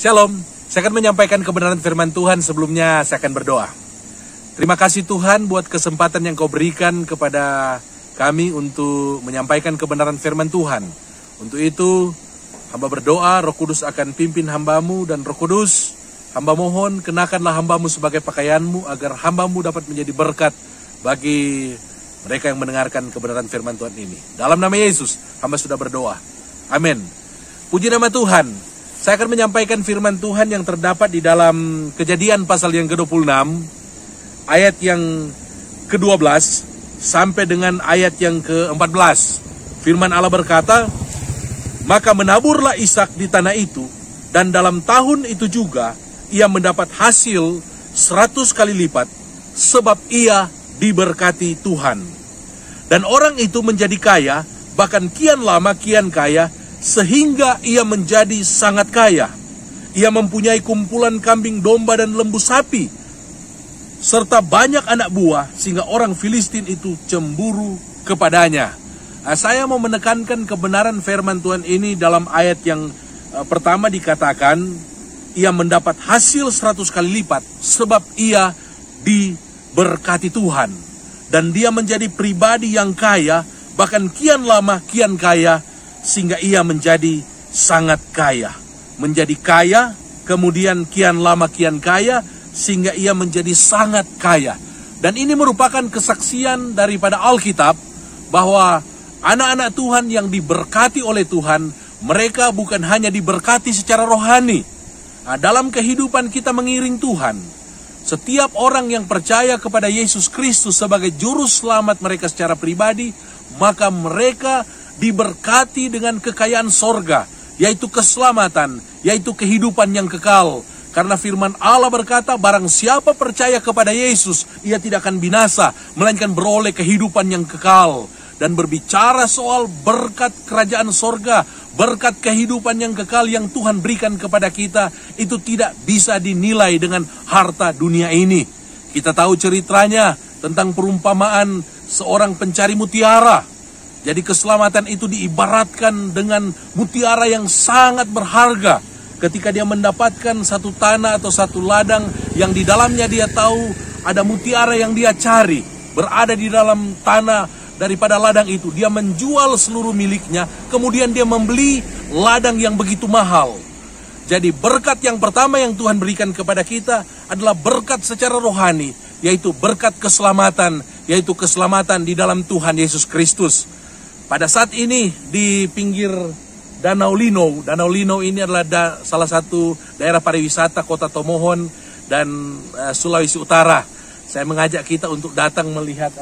Shalom, saya akan menyampaikan kebenaran firman Tuhan. Sebelumnya saya akan berdoa. Terima kasih Tuhan buat kesempatan yang Kau berikan kepada kami untuk menyampaikan kebenaran firman Tuhan. Untuk itu, hamba berdoa, Roh Kudus akan pimpin hambamu, dan Roh Kudus, hamba mohon kenakanlah hambamu sebagai pakaianmu, agar hambamu dapat menjadi berkat bagi mereka yang mendengarkan kebenaran firman Tuhan ini. Dalam nama Yesus, hamba sudah berdoa. Amin. Puji nama Tuhan. Saya akan menyampaikan firman Tuhan yang terdapat di dalam Kejadian pasal yang ke-26, ayat yang ke-12 sampai dengan ayat yang ke-14. Firman Allah berkata, "Maka menaburlah Ishak di tanah itu, dan dalam tahun itu juga ia mendapat hasil 100 kali lipat, sebab ia diberkati Tuhan. Dan orang itu menjadi kaya, bahkan kian lama kian kaya, sehingga ia menjadi sangat kaya. Ia mempunyai kumpulan kambing domba dan lembu sapi, serta banyak anak buah, sehingga orang Filistin itu cemburu kepadanya." Saya mau menekankan kebenaran firman Tuhan ini dalam ayat yang pertama dikatakan, ia mendapat hasil 100 kali lipat, sebab ia diberkati Tuhan. Dan dia menjadi pribadi yang kaya, bahkan kian lama kian kaya, sehingga ia menjadi sangat kaya. Menjadi kaya, kemudian kian lama kian kaya, sehingga ia menjadi sangat kaya. Dan ini merupakan kesaksian daripada Alkitab, bahwa anak-anak Tuhan yang diberkati oleh Tuhan, mereka bukan hanya diberkati secara rohani. Dalam kehidupan kita mengiring Tuhan, setiap orang yang percaya kepada Yesus Kristus sebagai juru selamat mereka secara pribadi, maka mereka diberkati dengan kekayaan sorga, yaitu keselamatan, yaitu kehidupan yang kekal. Karena firman Allah berkata, barang siapa percaya kepada Yesus, ia tidak akan binasa, melainkan beroleh kehidupan yang kekal. Dan berbicara soal berkat kerajaan sorga, berkat kehidupan yang kekal yang Tuhan berikan kepada kita, itu tidak bisa dinilai dengan harta dunia ini. Kita tahu ceritanya tentang perumpamaan seorang pencari mutiara. Jadi keselamatan itu diibaratkan dengan mutiara yang sangat berharga. Ketika dia mendapatkan satu tanah atau satu ladang yang di dalamnya dia tahu ada mutiara yang dia cari, berada di dalam tanah daripada ladang itu, dia menjual seluruh miliknya, kemudian dia membeli ladang yang begitu mahal. Jadi berkat yang pertama yang Tuhan berikan kepada kita adalah berkat secara rohani, yaitu berkat keselamatan, yaitu keselamatan di dalam Tuhan Yesus Kristus. Pada saat ini di pinggir Danau Lino. Danau Lino ini adalah salah satu daerah pariwisata Kota Tomohon dan Sulawesi Utara. Saya mengajak kita untuk datang melihat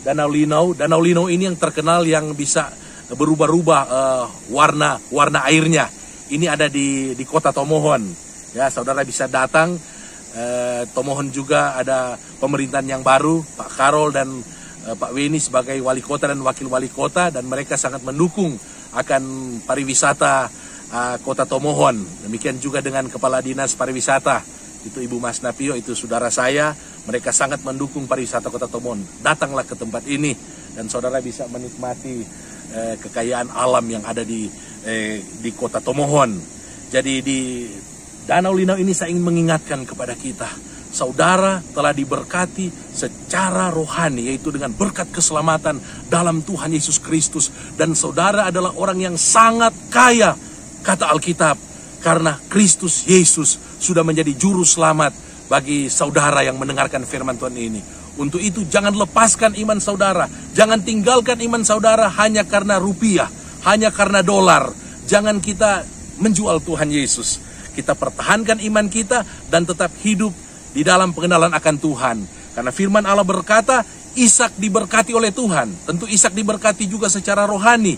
Danau Lino. Danau Lino ini yang terkenal yang bisa berubah-ubah warna airnya. Ini ada di Kota Tomohon. Ya, saudara bisa datang. Tomohon juga ada pemerintahan yang baru, Pak Karol dan Pak Weni sebagai wali kota dan wakil wali kota, dan mereka sangat mendukung akan pariwisata Kota Tomohon. Demikian juga dengan Kepala Dinas Pariwisata, itu Ibu Mas Napio, itu saudara saya. Mereka sangat mendukung pariwisata Kota Tomohon. Datanglah ke tempat ini dan saudara bisa menikmati kekayaan alam yang ada di Kota Tomohon. Jadi di Danau Lino ini saya ingin mengingatkan kepada kita, saudara telah diberkati secara rohani, yaitu dengan berkat keselamatan dalam Tuhan Yesus Kristus. Dan saudara adalah orang yang sangat kaya, kata Alkitab, karena Kristus Yesus sudah menjadi juru selamat bagi saudara yang mendengarkan firman Tuhan ini. Untuk itu jangan lepaskan iman saudara, jangan tinggalkan iman saudara hanya karena rupiah, hanya karena dolar. Jangan kita menjual Tuhan Yesus. Kita pertahankan iman kita dan tetap hidup di dalam pengenalan akan Tuhan. Karena firman Allah berkata, Ishak diberkati oleh Tuhan. Tentu Ishak diberkati juga secara rohani.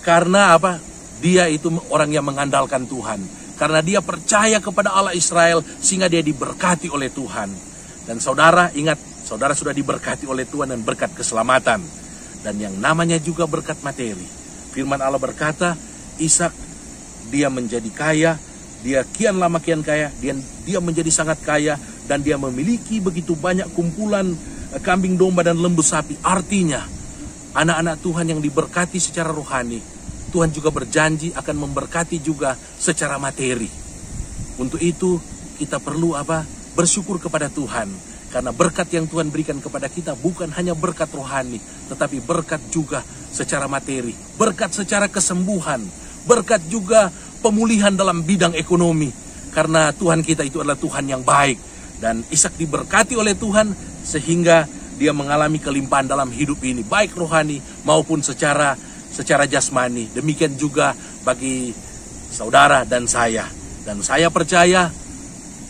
Karena apa? Dia itu orang yang mengandalkan Tuhan. Karena dia percaya kepada Allah Israel, sehingga dia diberkati oleh Tuhan. Dan saudara ingat, saudara sudah diberkati oleh Tuhan dan berkat keselamatan. Dan yang namanya juga berkat materi. Firman Allah berkata, Ishak dia menjadi kaya, dia kian lama kian kaya, dia menjadi sangat kaya, dan dia memiliki begitu banyak kumpulan kambing domba dan lembu sapi. Artinya, anak-anak Tuhan yang diberkati secara rohani, Tuhan juga berjanji akan memberkati juga secara materi. Untuk itu kita perlu bersyukur kepada Tuhan. Karena berkat yang Tuhan berikan kepada kita bukan hanya berkat rohani, tetapi berkat juga secara materi, berkat secara kesembuhan, berkat juga pemulihan dalam bidang ekonomi. Karena Tuhan kita itu adalah Tuhan yang baik. Dan Ishak diberkati oleh Tuhan sehingga dia mengalami kelimpahan dalam hidup ini, baik rohani maupun secara jasmani. Demikian juga bagi saudara dan saya. Dan saya percaya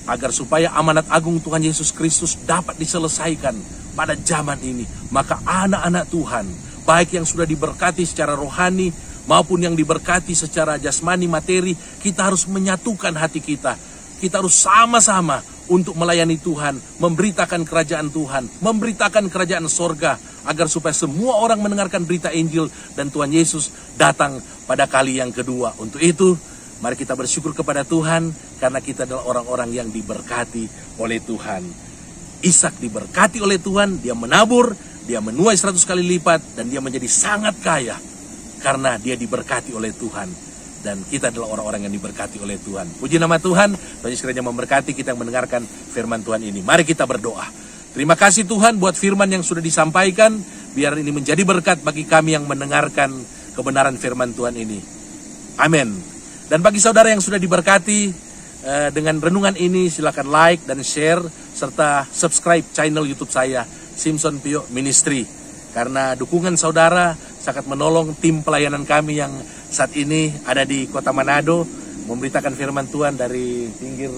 agar supaya amanat agung Tuhan Yesus Kristus dapat diselesaikan pada zaman ini, maka anak-anak Tuhan, baik yang sudah diberkati secara rohani maupun yang diberkati secara jasmani materi, kita harus menyatukan hati kita. Kita harus sama-sama untuk melayani Tuhan, memberitakan kerajaan Tuhan, memberitakan kerajaan sorga, agar supaya semua orang mendengarkan berita Injil dan Tuhan Yesus datang pada kali yang kedua. Untuk itu, mari kita bersyukur kepada Tuhan karena kita adalah orang-orang yang diberkati oleh Tuhan. Ishak diberkati oleh Tuhan, dia menabur, dia menuai 100 kali lipat, dan dia menjadi sangat kaya karena dia diberkati oleh Tuhan. Dan kita adalah orang-orang yang diberkati oleh Tuhan. Puji nama Tuhan, Tuhan Yesus kiranya memberkati kita yang mendengarkan firman Tuhan ini. Mari kita berdoa. Terima kasih Tuhan buat firman yang sudah disampaikan. Biar ini menjadi berkat bagi kami yang mendengarkan kebenaran firman Tuhan ini. Amin. Dan bagi saudara yang sudah diberkati dengan renungan ini, silakan like dan share serta subscribe channel YouTube saya, Simpson Pio Ministry. Karena dukungan saudara sangat menolong tim pelayanan kami yang saat ini ada di Kota Manado, memberitakan firman Tuhan dari pinggir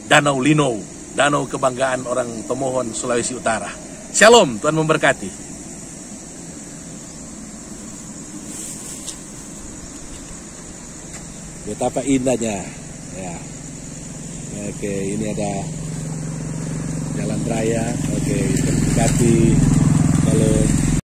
Danau Lino, danau kebanggaan orang Tomohon, Sulawesi Utara. Shalom, Tuhan memberkati. Betapa indahnya, ya. Oke, ini ada jalan raya. Oke, terima kasih.